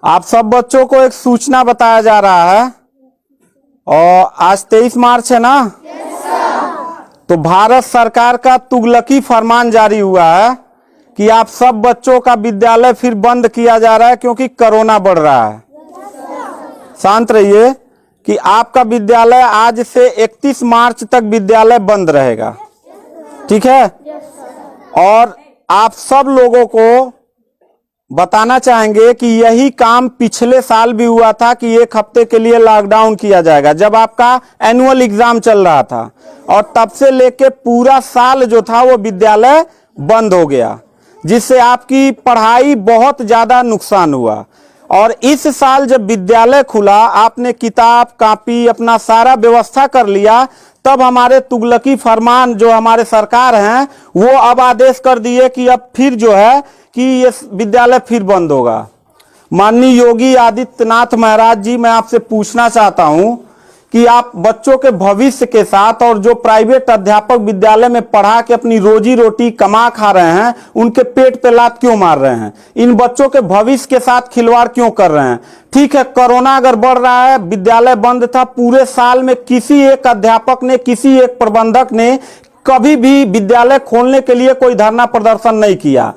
आप सब बच्चों को एक सूचना बताया जा रहा है और आज 23 मार्च है ना। तो भारत सरकार का तुगलकी फरमान जारी हुआ है कि आप सब बच्चों का विद्यालय फिर बंद किया जा रहा है क्योंकि कोरोना बढ़ रहा है। शांत रहिए कि आपका विद्यालय आज से 31 मार्च तक विद्यालय बंद रहेगा, ठीक है। और आप सब लोगों को बताना चाहेंगे कि यही काम पिछले साल भी हुआ था कि एक हफ्ते के लिए लॉकडाउन किया जाएगा जब आपका एनुअल एग्जाम चल रहा था, और तब से लेके पूरा साल जो था वो विद्यालय बंद हो गया, जिससे आपकी पढ़ाई बहुत ज्यादा नुकसान हुआ। और इस साल जब विद्यालय खुला, आपने किताब कॉपी अपना सारा व्यवस्था कर लिया, तब हमारे तुगलकी फरमान जो हमारे सरकार हैं वो अब आदेश कर दिए कि अब फिर जो है कि ये विद्यालय फिर बंद होगा। माननीय योगी आदित्यनाथ महाराज जी, मैं आपसे पूछना चाहता हूं कि आप बच्चों के भविष्य के साथ और जो प्राइवेट अध्यापक विद्यालय में पढ़ा के अपनी रोजी रोटी कमा खा रहे हैं, उनके पेट पे लात क्यों मार रहे हैं? इन बच्चों के भविष्य के साथ खिलवाड़ क्यों कर रहे हैं? ठीक है, कोरोना अगर बढ़ रहा है, विद्यालय बंद था, पूरे साल में किसी एक अध्यापक ने, किसी एक प्रबंधक ने कभी भी विद्यालय खोलने के लिए कोई धरना प्रदर्शन नहीं किया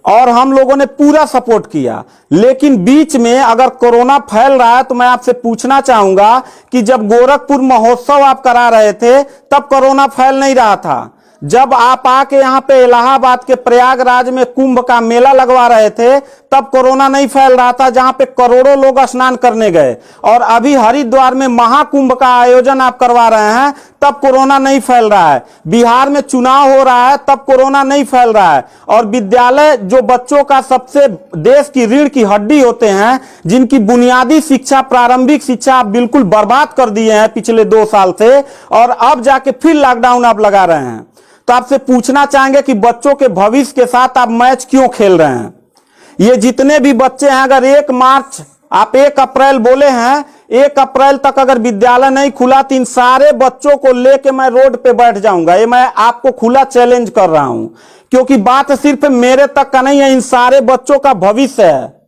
और हम लोगों ने पूरा सपोर्ट किया। लेकिन बीच में अगर कोरोना फैल रहा है तो मैं आपसे पूछना चाहूंगा कि जब गोरखपुर महोत्सव आप करा रहे थे तब कोरोना फैल नहीं रहा था। जब आप आके यहाँ पे इलाहाबाद के प्रयागराज में कुंभ का मेला लगवा रहे थे तब कोरोना नहीं फैल रहा था, जहां पे करोड़ों लोग स्नान करने गए। और अभी हरिद्वार में महाकुंभ का आयोजन आप करवा रहे हैं तब कोरोना नहीं फैल रहा है। बिहार में चुनाव हो रहा है तब कोरोना नहीं फैल रहा है। और विद्यालय जो बच्चों का सबसे देश की रीढ़ की हड्डी होते हैं, जिनकी बुनियादी शिक्षा, प्रारंभिक शिक्षा आप बिल्कुल बर्बाद कर दिए हैं पिछले 2 साल से, और अब जाके फिर लॉकडाउन आप लगा रहे हैं। तो आपसे पूछना चाहेंगे कि बच्चों के भविष्य के साथ आप मैच क्यों खेल रहे हैं? ये जितने भी बच्चे हैं, अगर 1 मार्च आप 1 अप्रैल बोले हैं, 1 अप्रैल तक अगर विद्यालय नहीं खुला तो इन सारे बच्चों को लेके मैं रोड पे बैठ जाऊंगा। ये मैं आपको खुला चैलेंज कर रहा हूं, क्योंकि बात सिर्फ मेरे तक का नहीं है, इन सारे बच्चों का भविष्य है।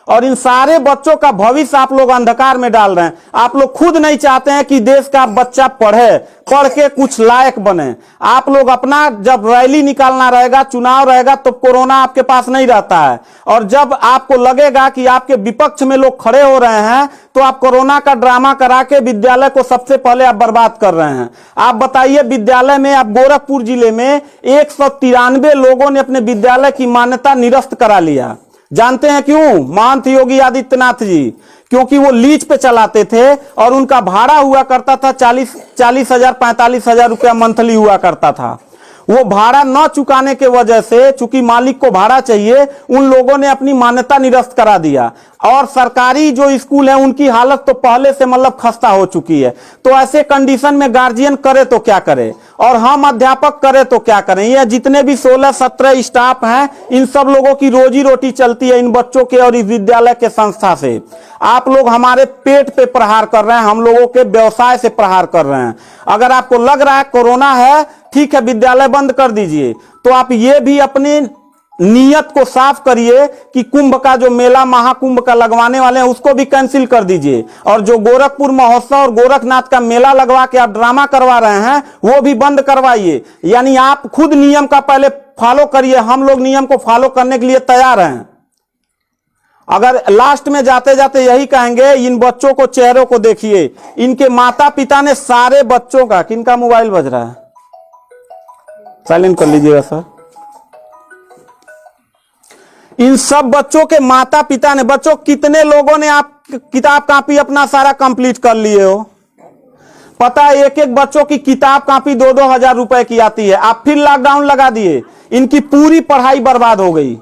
और इन सारे बच्चों का भविष्य आप लोग अंधकार में डाल रहे हैं। आप लोग खुद नहीं चाहते हैं कि देश का बच्चा पढ़े, पढ़ के कुछ लायक बने। आप लोग अपना जब रैली निकालना रहेगा, चुनाव रहेगा, तो कोरोना आपके पास नहीं रहता है। और जब आपको लगेगा कि आपके विपक्ष में लोग खड़े हो रहे हैं तो आप कोरोना का ड्रामा करा के विद्यालय को सबसे पहले आप बर्बाद कर रहे हैं। आप बताइए, विद्यालय में आप गोरखपुर जिले में 193 लोगों ने अपने विद्यालय की मान्यता निरस्त करा लिया। जानते हैं क्यों? महंत योगी आदित्यनाथ जी, क्योंकि वो लीज पे चलाते थे और उनका भाड़ा हुआ करता था 40,000 45,000 रुपया मंथली हुआ करता था। वो भाड़ा न चुकाने के वजह से, चूंकि मालिक को भाड़ा चाहिए, उन लोगों ने अपनी मान्यता निरस्त करा दिया। और सरकारी जो स्कूल है उनकी हालत तो पहले से मतलब खस्ता हो चुकी है। तो ऐसे कंडीशन में गार्जियन करे तो क्या करे, और हम अध्यापक करे तो क्या करें? ये जितने भी 16-17 स्टाफ हैं, इन सब लोगों की रोजी रोटी चलती है इन बच्चों के और इस विद्यालय के संस्था से। आप लोग हमारे पेट पे प्रहार कर रहे हैं, हम लोगों के व्यवसाय से प्रहार कर रहे हैं। अगर आपको लग रहा है कोरोना है, ठीक है, विद्यालय बंद कर दीजिए, तो आप ये भी अपनी नियत को साफ करिए कि कुंभ का जो मेला महाकुंभ का लगवाने वाले हैं उसको भी कैंसिल कर दीजिए। और जो गोरखपुर महोत्सव और गोरखनाथ का मेला लगवा के आप ड्रामा करवा रहे हैं वो भी बंद करवाइए। यानी आप खुद नियम का पहले फॉलो करिए, हम लोग नियम को फॉलो करने के लिए तैयार हैं। अगर लास्ट में जाते जाते यही कहेंगे, इन बच्चों को चेहरों को देखिए, इनके माता पिता ने सारे बच्चों का, किनका मोबाइल बज रहा है, साइलेंट कर लीजिएगा सर। इन सब बच्चों के माता पिता ने, बच्चों कितने लोगों ने आप किताब कॉपी अपना सारा कंप्लीट कर लिए हो? पता है, एक एक बच्चों की किताब कॉपी 2-2 हजार रुपए की आती है। आप फिर लॉकडाउन लगा दिए, इनकी पूरी पढ़ाई बर्बाद हो गई।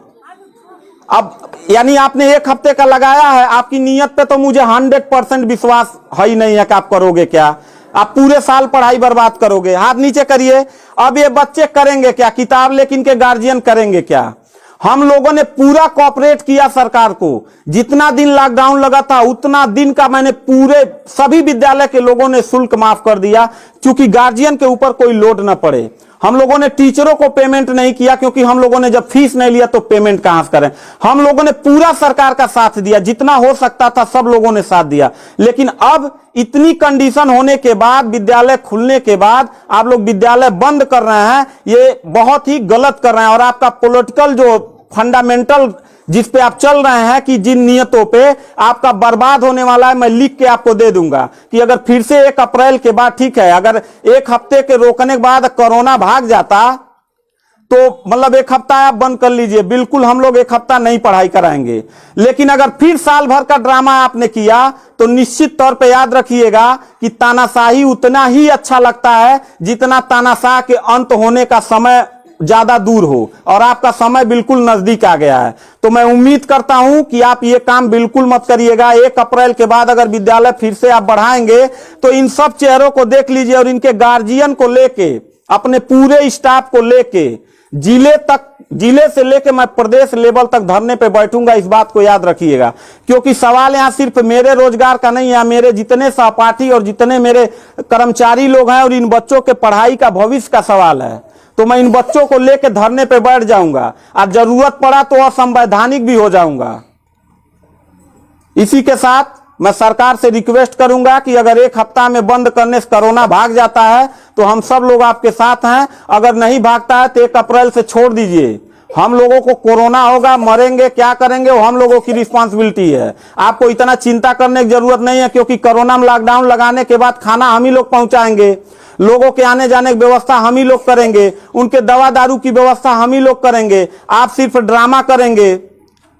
अब यानी आपने 1 हफ्ते का लगाया है, आपकी नीयत पे तो मुझे 100% विश्वास है ही नहीं है कि आप करोगे क्या। आप पूरे साल पढ़ाई बर्बाद करोगे। हाथ नीचे करिए। अब ये बच्चे करेंगे क्या? किताब लेकिन के गार्जियन करेंगे क्या? हम लोगों ने पूरा कोऑपरेट किया सरकार को। जितना दिन लॉकडाउन लगा था उतना दिन का मैंने पूरे सभी विद्यालय के लोगों ने शुल्क माफ कर दिया, क्योंकि गार्जियन के ऊपर कोई लोड न पड़े। हम लोगों ने टीचरों को पेमेंट नहीं किया, क्योंकि हम लोगों ने जब फीस नहीं लिया तो पेमेंट कहां से करें। हम लोगों ने पूरा सरकार का साथ दिया, जितना हो सकता था सब लोगों ने साथ दिया। लेकिन अब इतनी कंडीशन होने के बाद, विद्यालय खुलने के बाद आप लोग विद्यालय बंद कर रहे हैं, ये बहुत ही गलत कर रहे हैं। और आपका पॉलिटिकल जो फंडामेंटल जिस पे आप चल रहे हैं कि जिन नियतों पे आपका बर्बाद होने वाला है, मैं लिख के आपको दे दूंगा कि अगर फिर से 1 अप्रैल के बाद, ठीक है, अगर 1 हफ्ते के रोकने के बाद कोरोना भाग जाता तो मतलब 1 हफ्ता आप बंद कर लीजिए, बिल्कुल हम लोग 1 हफ्ता नहीं पढ़ाई कराएंगे। लेकिन अगर फिर साल भर का ड्रामा आपने किया तो निश्चित तौर पे याद रखिएगा कि तानाशाही उतना ही अच्छा लगता है जितना तानाशाह के अंत होने का समय ज्यादा दूर हो, और आपका समय बिल्कुल नजदीक आ गया है। तो मैं उम्मीद करता हूं कि आप ये काम बिल्कुल मत करिएगा। 1 अप्रैल के बाद अगर विद्यालय फिर से आप बढ़ाएंगे तो इन सब चेहरों को देख लीजिए और इनके गार्जियन को लेके, अपने पूरे स्टाफ को लेके जिले से लेके मैं प्रदेश लेवल तक धरने पे बैठूंगा। इस बात को याद रखिएगा, क्योंकि सवाल यहां सिर्फ मेरे रोजगार का नहीं है, मेरे जितने सहपाठी और जितने मेरे कर्मचारी लोग हैं और इन बच्चों के पढ़ाई का भविष्य का सवाल है। तो मैं इन बच्चों को लेकर धरने पे बैठ जाऊंगा, और जरूरत पड़ा तो असंवैधानिक भी हो जाऊंगा। इसी के साथ मैं सरकार से रिक्वेस्ट करूंगा कि अगर 1 हफ्ता में बंद करने से कोरोना भाग जाता है तो हम सब लोग आपके साथ हैं, अगर नहीं भागता है तो 1 अप्रैल से छोड़ दीजिए। हम लोगों को कोरोना होगा, मरेंगे, क्या करेंगे वो हम लोगों की रिस्पांसिबिलिटी है। आपको इतना चिंता करने की जरूरत नहीं है, क्योंकि कोरोना में लॉकडाउन लगाने के बाद खाना हम ही लोग पहुंचाएंगे, लोगों के आने जाने की व्यवस्था हम ही लोग करेंगे, उनके दवा दारू की व्यवस्था हम ही लोग करेंगे। आप सिर्फ ड्रामा करेंगे,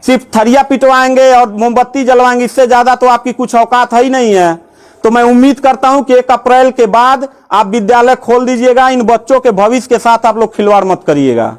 सिर्फ थरिया पिटवाएंगे और मोमबत्ती जलवाएंगे, इससे ज्यादा तो आपकी कुछ औकात है ही नहीं है। तो मैं उम्मीद करता हूं कि 1 अप्रैल के बाद आप विद्यालय खोल दीजिएगा। इन बच्चों के भविष्य के साथ आप लोग खिलवाड़ मत करिएगा।